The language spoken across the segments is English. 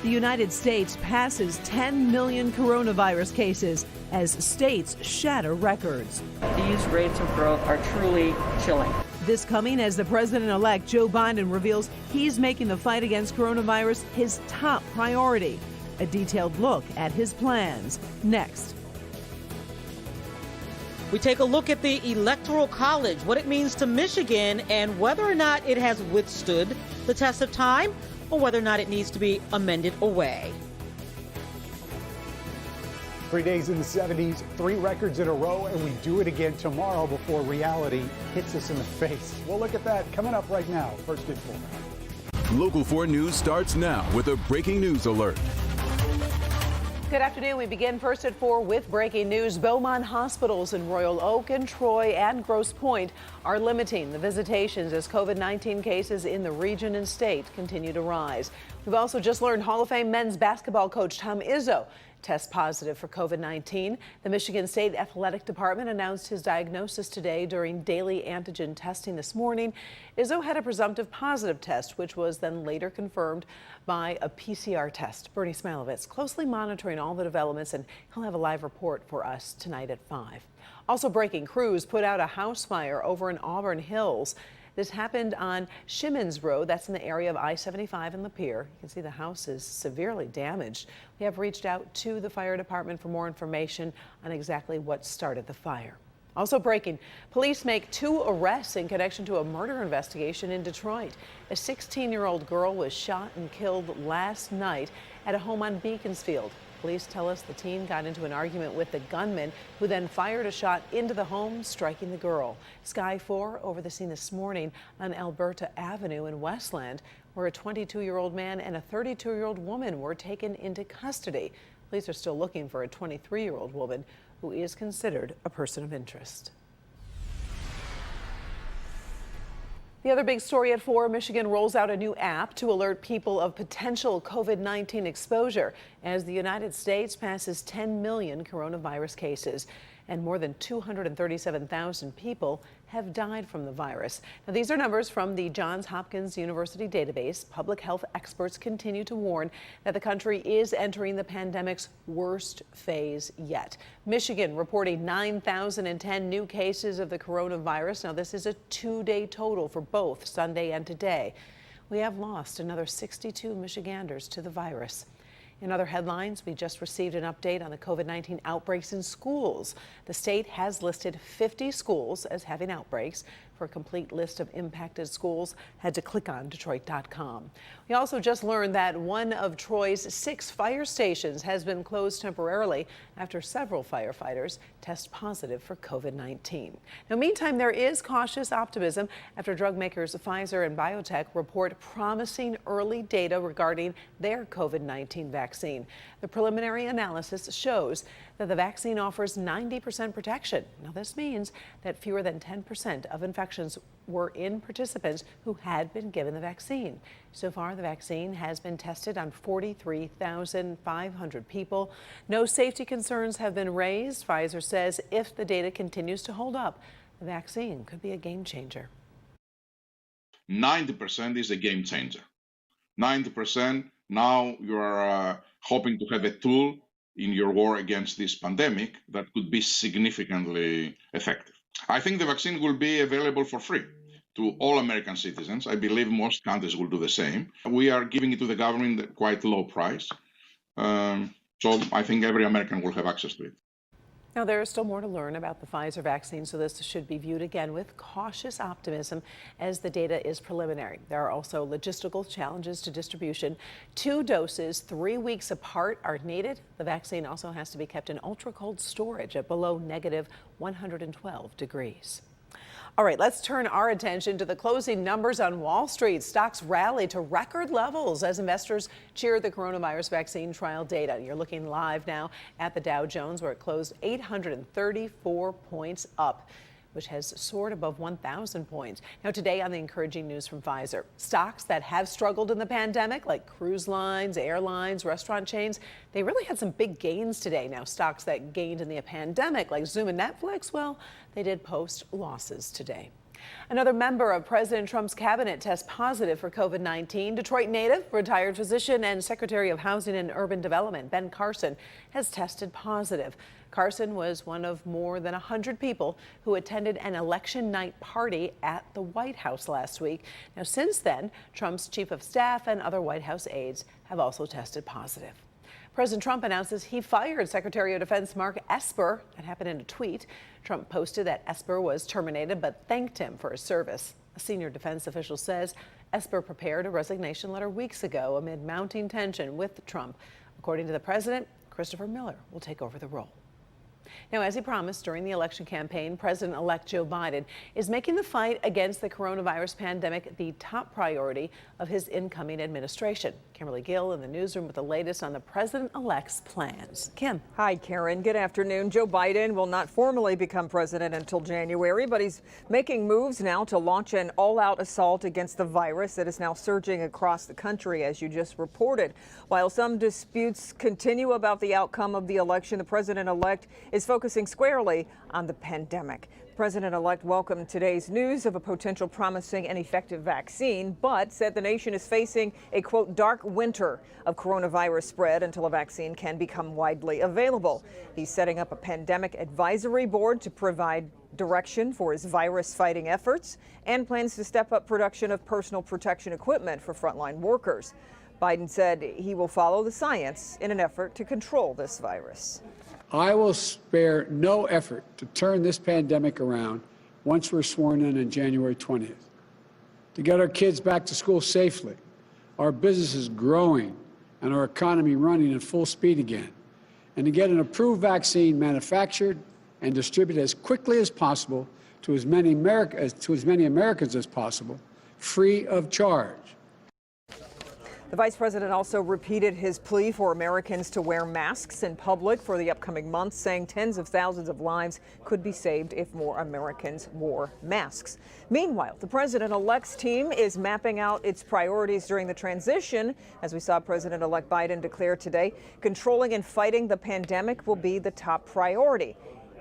The United States passes 10 million coronavirus cases as states shatter records. These rates of growth are truly chilling. This coming as the president-elect Joe Biden reveals he's making the fight against coronavirus his top priority. A detailed look at his plans next. We take a look at the Electoral College, what it means to Michigan, and whether or not it has withstood the test of time or whether or not it needs to be amended away. 3 days in the 70s, 3 records in a row, and we do it again tomorrow before reality hits us in the face. We'll look at that coming up right now. First at 4. Local 4 News starts now with a breaking news alert. Good afternoon. We begin first at 4 with breaking news. Beaumont hospitals in Royal Oak and Troy and Grosse Pointe are limiting the visitations as COVID-19 cases in the region and state continue to rise. We've also just learned Hall of Fame men's basketball coach Tom Izzo test positive for COVID-19. The Michigan State Athletic Department announced his diagnosis today during daily antigen testing this morning. Izzo had a presumptive positive test, which was then later confirmed by a PCR test. Bernie Smilovitz closely monitoring all the developments, and he'll have a live report for us tonight at 5. Also breaking, crews put out a house fire over in Auburn Hills. This happened on Shimmons Road. That's in the area of I-75 and Lapeer. You can see the house is severely damaged. We have reached out to the fire department for more information on exactly what started the fire. Also breaking, police make 2 arrests in connection to a murder investigation in Detroit. A 16-year-old girl was shot and killed last night at a home on Beaconsfield. Police tell us the teen got into an argument with the gunman, who then fired a shot into the home, striking the girl. Sky 4 over the scene this morning on Alberta Avenue in Westland, where a 22-year-old man and a 32-year-old woman were taken into custody. Police are still looking for a 23-year-old woman who is considered a person of interest. The other big story at 4, Michigan rolls out a new app to alert people of potential COVID-19 exposure as the United States passes 10 million coronavirus cases, and more than 237,000 people have died from the virus. Now, these are numbers from the Johns Hopkins University database. Public health experts continue to warn that the country is entering the pandemic's worst phase yet. Michigan reporting 9,010 new cases of the coronavirus. Now, this is a 2-day total for both Sunday and today. We have lost another 62 Michiganders to the virus. In other headlines, we just received an update on the COVID-19 outbreaks in schools. The state has listed 50 schools as having outbreaks. For a complete list of impacted schools, head to clickondetroit.com. We also just learned that one of Troy's 6 fire stations has been closed temporarily after several firefighters test positive for COVID-19. Now, meantime, there is cautious optimism after drug makers Pfizer and BioNTech report promising early data regarding their COVID-19 vaccine. The preliminary analysis shows that the vaccine offers 90% protection. Now, this means that fewer than 10% of infections were in participants who had been given the vaccine. So far, the vaccine has been tested on 43,500 people. No safety concerns have been raised. Pfizer says if the data continues to hold up, the vaccine could be a game changer. 90% is a game changer. 90%, now you are hoping to have a tool in your war against this pandemic that could be significantly effective. I think the vaccine will be available for free to all American citizens. I believe most countries will do the same. We are giving it to the government at quite low price. So I think every American will have access to it. Now, there is still more to learn about the Pfizer vaccine, so this should be viewed again with cautious optimism as the data is preliminary. There are also logistical challenges to distribution. 2 doses 3 weeks apart are needed. The vaccine also has to be kept in ultra-cold storage at below -112 degrees. All right, let's turn our attention to the closing numbers on Wall Street. Stocks rally to record levels as investors cheer the coronavirus vaccine trial data. You're looking live now at the Dow Jones, where it closed 834 points up, which has soared above 1,000 points. Now, today on the encouraging news from Pfizer, stocks that have struggled in the pandemic, like cruise lines, airlines, restaurant chains, they really had some big gains today. Now, stocks that gained in the pandemic, like Zoom and Netflix, well, they did post losses today. Another member of President Trump's cabinet tests positive for COVID-19. Detroit native, retired physician, and Secretary of Housing and Urban Development Ben Carson has tested positive. Carson was one of more than 100 people who attended an election night party at the White House last week. Now, since then, Trump's chief of staff and other White House aides have also tested positive. President Trump announces he fired Secretary of Defense Mark Esper. That happened in a tweet. Trump posted that Esper was terminated but thanked him for his service. A senior defense official says Esper prepared a resignation letter weeks ago amid mounting tension with Trump. According to the president, Christopher Miller will take over the role. Now, as he promised during the election campaign, President-elect Joe Biden is making the fight against the coronavirus pandemic the top priority of his incoming administration. Kimberly Gill in the newsroom with the latest on the president-elect's plans. Kim. Hi, Karen. Good afternoon. Joe Biden will not formally become president until January, but he's making moves now to launch an all-out assault against the virus that is now surging across the country, as you just reported. While some disputes continue about the outcome of the election, the president-elect is focusing squarely on the pandemic. President-elect welcomed today's news of a potential promising and effective vaccine, but said the nation is facing a, quote, dark winter of coronavirus spread until a vaccine can become widely available. He's setting up a pandemic advisory board to provide direction for his virus-fighting efforts and plans to step up production of personal protection equipment for frontline workers. Biden said he will follow the science in an effort to control this virus. I will spare no effort to turn this pandemic around once we're sworn in on January 20th. To get our kids back to school safely, our businesses growing, and our economy running at full speed again, and to get an approved vaccine manufactured and distributed as quickly as possible to as many Americans as possible, free of charge. The vice president also repeated his plea for Americans to wear masks in public for the upcoming months, saying tens of thousands of lives could be saved if more Americans wore masks. Meanwhile, the president-elect's team is mapping out its priorities during the transition. As we saw President-elect Biden declare today, controlling and fighting the pandemic will be the top priority.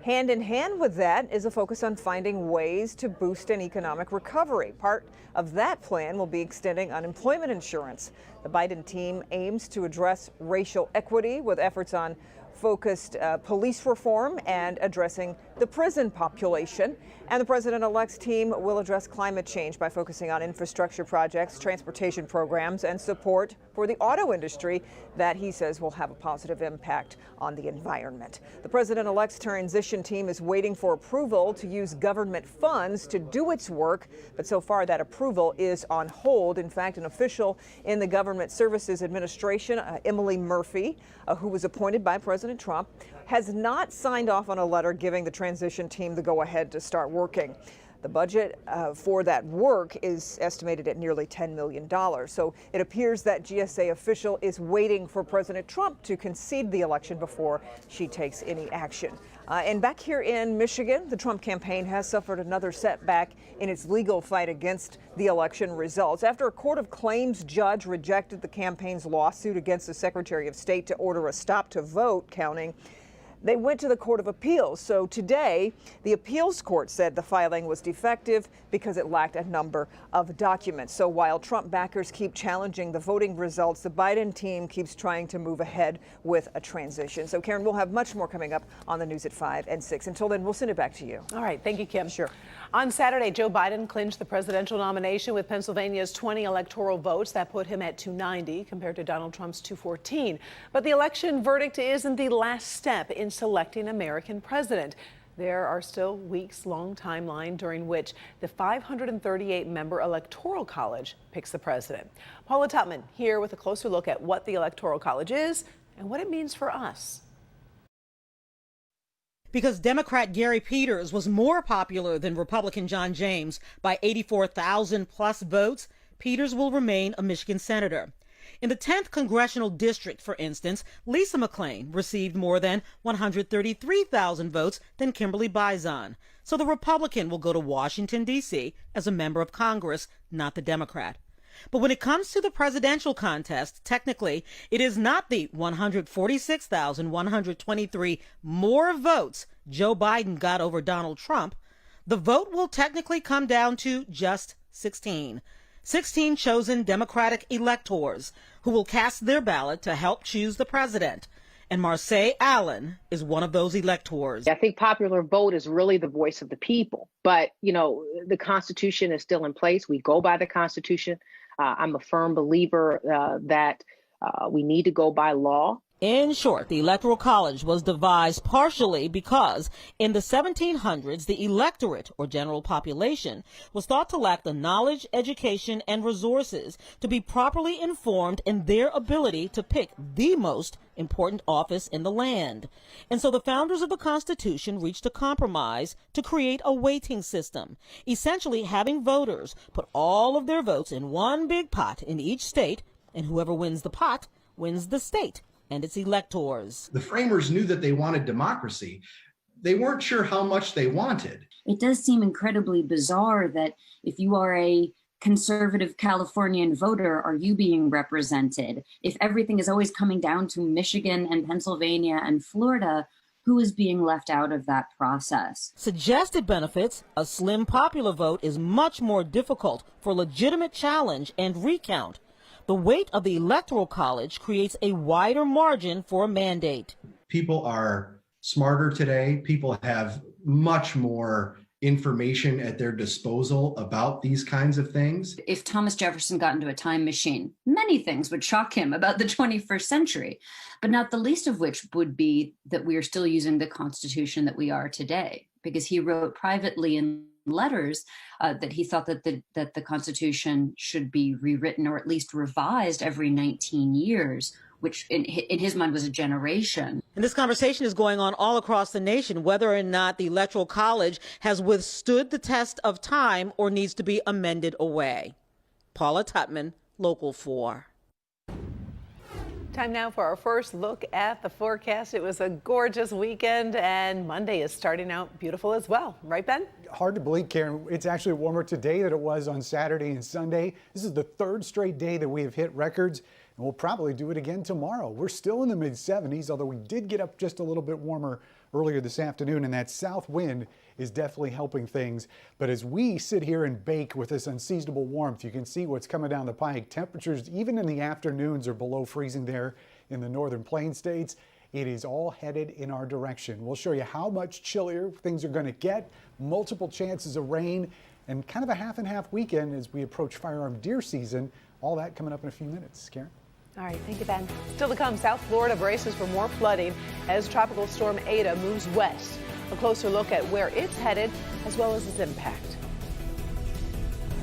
Hand in hand with that is a focus on finding ways to boost an economic recovery. Part of that plan will be extending unemployment insurance. The Biden team aims to address racial equity with efforts on focused police reform and addressing the prison population. And the president-elect's team will address climate change by focusing on infrastructure projects, transportation programs, and support for the auto industry that he says will have a positive impact on the environment. The president-elect's transition team is waiting for approval to use government funds to do its work, but so far that approval is on hold. In fact, an official in the Government Services Administration, Emily Murphy, who was appointed by President Trump, has not signed off on a letter giving the transition team the go-ahead to start working. The budget for that work is estimated at nearly $10 million. So it appears that GSA official is waiting for President Trump to concede the election before she takes any action. And back here in Michigan, the Trump campaign has suffered another setback in its legal fight against the election results after a court of claims judge rejected the campaign's lawsuit against the Secretary of State to order a stop to vote counting. They went to the Court of Appeals. So today, the appeals court said the filing was defective because it lacked a number of documents. So while Trump backers keep challenging the voting results, the Biden team keeps trying to move ahead with a transition. So, Karen, we'll have much more coming up on the news at 5 and 6. Until then, we'll send it back to you. All right. Thank you, Kim. Sure. On Saturday, Joe Biden clinched the presidential nomination with Pennsylvania's 20 electoral votes. That put him at 290 compared to Donald Trump's 214. But the election verdict isn't the last step in selecting American president. There are still weeks-long timeline during which the 538-member Electoral College picks the president. Paula Tutman here with a closer look at what the Electoral College is and what it means for us. Because Democrat Gary Peters was more popular than Republican John James by 84,000 plus votes, Peters will remain a Michigan senator. In the 10th congressional district, for instance, Lisa McClain received more than 133,000 votes than Kimberly Bison. So the Republican will go to Washington, D.C. as a member of Congress, not the Democrat. But when it comes to the presidential contest, technically, it is not the 146,123 more votes Joe Biden got over Donald Trump. The vote will technically come down to just 16 chosen Democratic electors who will cast their ballot to help choose the president. And Marseille Allen is one of those electors. I think popular vote is really the voice of the people. But, the Constitution is still in place. We go by the Constitution. I'm a firm believer that we need to go by law. In short, the Electoral College was devised partially because in the 1700s, the electorate, or general population, was thought to lack the knowledge, education, and resources to be properly informed in their ability to pick the most important office in the land. And so the founders of the Constitution reached a compromise to create a weighting system, essentially having voters put all of their votes in one big pot in each state, and whoever wins the pot wins the state and its electors. The framers knew that they wanted democracy. They weren't sure how much they wanted. It does seem incredibly bizarre that if you are a conservative Californian voter, are you being represented? If everything is always coming down to Michigan and Pennsylvania and Florida, who is being left out of that process? Suggested benefits, a slim popular vote is much more difficult for legitimate challenge and recount. The weight of the Electoral College creates a wider margin for a mandate. People are smarter today. People have much more information at their disposal about these kinds of things. If Thomas Jefferson got into a time machine, many things would shock him about the 21st century, but not the least of which would be that we are still using the Constitution that we are today, because he wrote privately in letters that he thought that the Constitution should be rewritten or at least revised every 19 years, which in his mind was a generation. And this conversation is going on all across the nation, whether or not the Electoral College has withstood the test of time or needs to be amended away. Paula Tutman, Local 4. Time now for our first look at the forecast. It was a gorgeous weekend, and Monday is starting out beautiful as well. Right, Ben? Hard to believe, Karen. It's actually warmer today than it was on Saturday and Sunday. This is the third straight day that we have hit records, and we'll probably do it again tomorrow. We're still in the mid-70s, although we did get up just a little bit warmer earlier this afternoon, and that south wind is definitely helping things. But as we sit here and bake with this unseasonable warmth, you can see what's coming down the pike. Temperatures, even in the afternoons, are below freezing there in the northern plain states. It is all headed in our direction. We'll show you how much chillier things are going to get, multiple chances of rain, and kind of a half and half weekend as we approach firearm deer season. All that coming up in a few minutes. Karen? All right, thank you, Ben. Still to come, South Florida braces for more flooding as Tropical Storm Eta moves west. A closer look at where it's headed, as well as its impact.